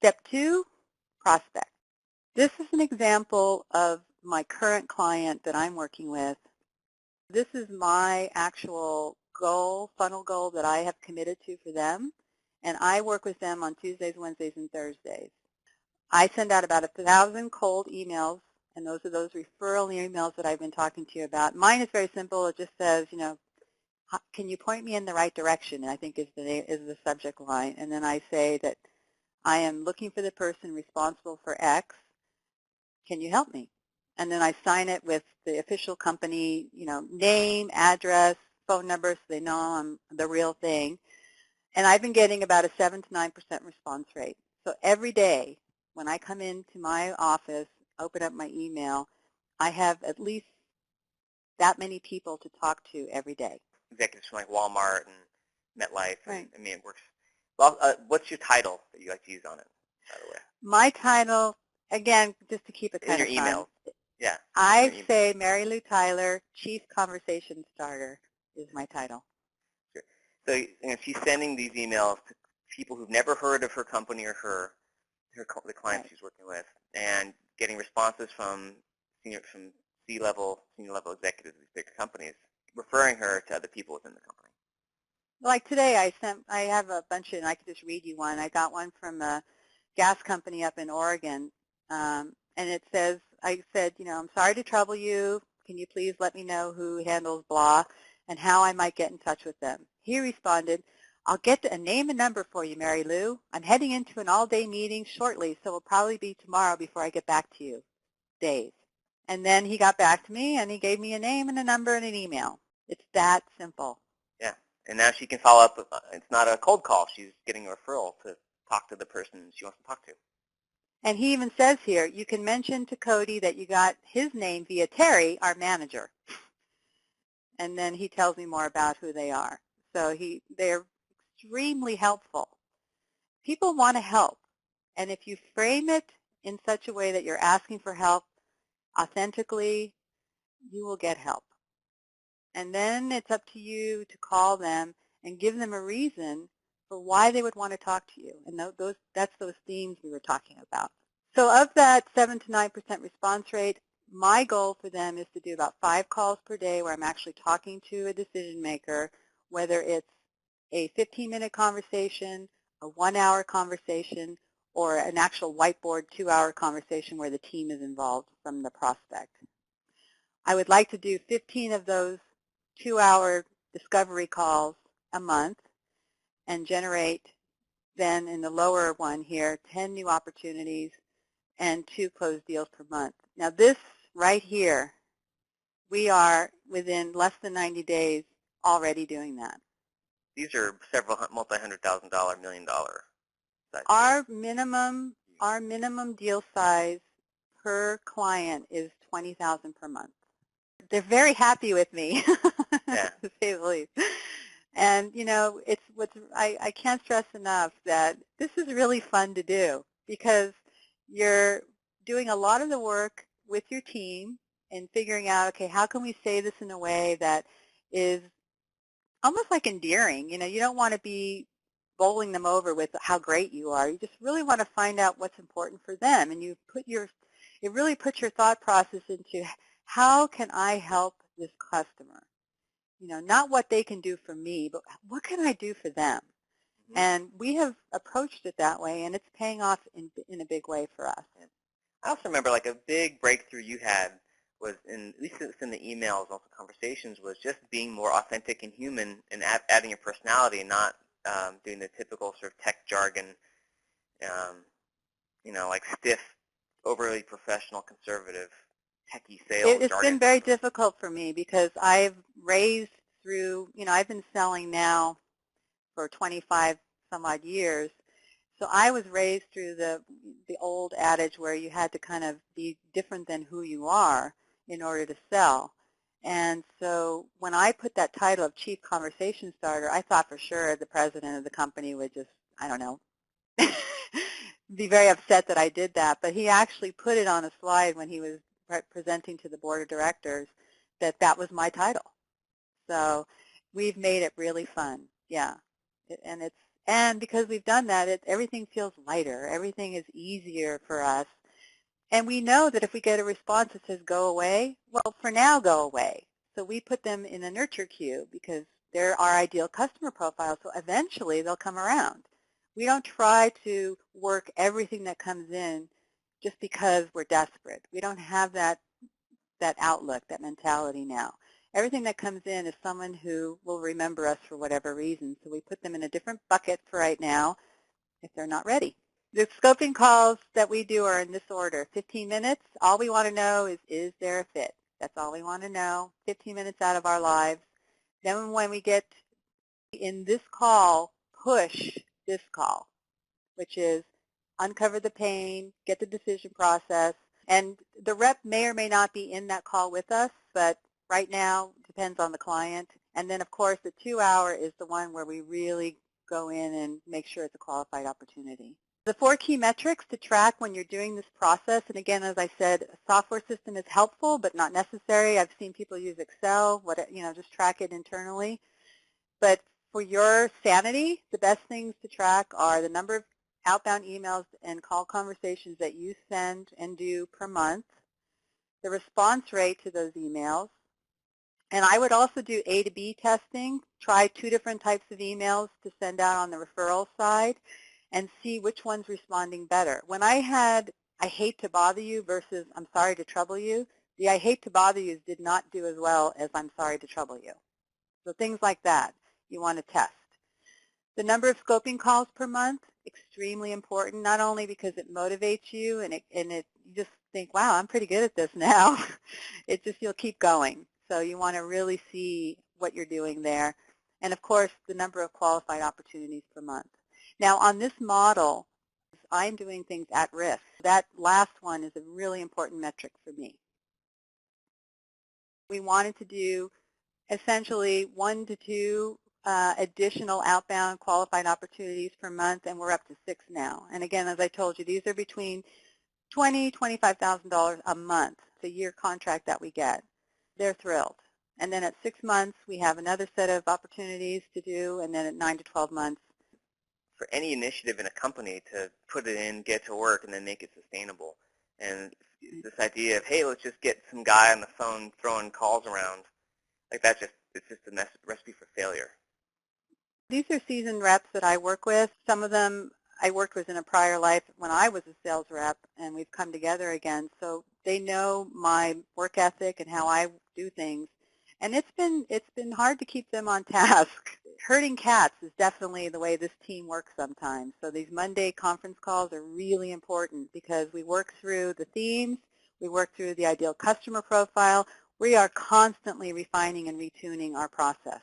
Step 2, prospect. This is an example of my current client that I'm working with. This is my actual goal, funnel goal that I have committed to for them, and I work with them on Tuesdays, Wednesdays, and Thursdays. I send out about 1,000 cold emails, and those are those referral emails that I've been talking to you about. Mine is very simple. It just says, you know, can you point me in the right direction, I think is the subject line. And then I say that I am looking for the person responsible for X. Can you help me? And then I sign it with the official company, you know, name, address, phone number, so they know I'm the real thing. And I've been getting about a 7 to 9% response rate. So every day when I come into my office, open up my email, I have at least that many people to talk to every day. Executives from like Walmart and MetLife. Right. I mean, it works. Well, what's your title that you like to use on it, by the way? My title, again, just to keep it kind of fun. In your email. Yeah. I say Marylou Tyler, Chief Conversation Starter is my title. Sure. So she's sending these emails to people who've never heard of her company or the clients she's working with, and getting responses from C-level, senior-level executives of these big companies, referring her to other people within the company. Like today, I have a bunch of, and I could just read you one. I got one from a gas company up in Oregon, and it says, I said, you know, I'm sorry to trouble you. Can you please let me know who handles blah and how I might get in touch with them? He responded, I'll get a name and number for you, Marylou. I'm heading into an all-day meeting shortly, so it'll probably be tomorrow before I get back to you. Days. And then he got back to me, and he gave me a name and a number and an email. It's that simple. Yeah, and now she can follow up. It's not a cold call. She's getting a referral to talk to the person she wants to talk to. And he even says here, you can mention to Cody that you got his name via Terry, our manager. And then he tells me more about who they are. So they're extremely helpful. People want to help. And if you frame it in such a way that you're asking for help authentically, you will get help. And then it's up to you to call them and give them a reason for why they would want to talk to you. And that's those themes we were talking about. So of that 7 to 9% response rate, my goal for them is to do about 5 calls per day where I'm actually talking to a decision maker, whether it's a 15-minute conversation, a 1-hour conversation, or an actual whiteboard 2-hour conversation where the team is involved from the prospect. I would like to do 15 of those 2-hour discovery calls a month and generate then in the lower one here 10 new opportunities and 2 closed deals per month. Now this right here, we are within less than 90 days already doing that. These are several multi-$100,000, million-dollar size. Our minimum deal size per client is $20,000 per month. They're very happy with me, yeah. to say the least. And you know, I can't stress enough that this is really fun to do because you're doing a lot of the work with your team and figuring out, okay, how can we say this in a way that is almost like endearing. You know, you don't want to be bowling them over with how great you are. You just really want to find out what's important for them, and it really puts your thought process into how can I help this customer? You know, not what they can do for me, but what can I do for them? Mm-hmm. And we have approached it that way, and it's paying off in a big way for us. I also remember like a big breakthrough you had was, at least in the emails, also conversations, was just being more authentic and human and adding your personality and not doing the typical sort of tech jargon, you know, like stiff, overly professional, conservative, techie sales It's jargon. been very difficult for me because I've raised through, you know, I've been selling now for 25 some odd years. So I was raised through the old adage where you had to kind of be different than who you are in order to sell. And so when I put that title of Chief Conversation Starter, I thought for sure the president of the company would just, I don't know, be very upset that I did that. But he actually put it on a slide when he was presenting to the board of directors that was my title. So we've made it really fun, yeah. And And because we've done that, everything feels lighter. Everything is easier for us. And we know that if we get a response that says go away, well, for now, go away. So we put them in a nurture queue because they're our ideal customer profile, so eventually they'll come around. We don't try to work everything that comes in just because we're desperate. We don't have that outlook, that mentality now. Everything that comes in is someone who will remember us for whatever reason, so we put them in a different bucket for right now if they're not ready. The scoping calls that we do are in this order. 15 minutes, all we want to know is there a fit? That's all we want to know, 15 minutes out of our lives. Then when we get in this call, push this call, which is uncover the pain, get the decision process, and the rep may or may not be in that call with us, but right now depends on the client. And then, of course, the 2-hour is the one where we really go in and make sure it's a qualified opportunity. The 4 key metrics to track when you're doing this process, and again, as I said, a software system is helpful but not necessary. I've seen people use Excel, just track it internally. But for your sanity, the best things to track are the number of outbound emails and call conversations that you send and do per month, the response rate to those emails, and I would also do A to B testing, try 2 different types of emails to send out on the referral side, and see which one's responding better. When I had I hate to bother you versus I'm sorry to trouble you, the I hate to bother yous did not do as well as I'm sorry to trouble you. So things like that you want to test. The number of scoping calls per month, extremely important, not only because it motivates you and you just think, wow, I'm pretty good at this now. It just, you'll keep going. So you want to really see what you're doing there. And of course, the number of qualified opportunities per month. Now on this model, I'm doing things at risk. That last one is a really important metric for me. We wanted to do essentially 1 to 2 additional outbound qualified opportunities per month, and we're up to 6 now. And again, as I told you, these are between $20,000, $25,000 a month. It's a year contract that we get. They're thrilled. And then at 6 months, we have another set of opportunities to do, and then at 9 to 12 months. For any initiative in a company to put it in, get to work, and then make it sustainable. And this idea of, hey, let's just get some guy on the phone throwing calls around, like that it's just a recipe for failure. These are seasoned reps that I work with. Some of them I worked with in a prior life when I was a sales rep, and we've come together again. So they know my work ethic and how I do things. And it's been hard to keep them on task. Herding cats is definitely the way this team works sometimes. So these Monday conference calls are really important because we work through the themes, we work through the ideal customer profile. We are constantly refining and retuning our process.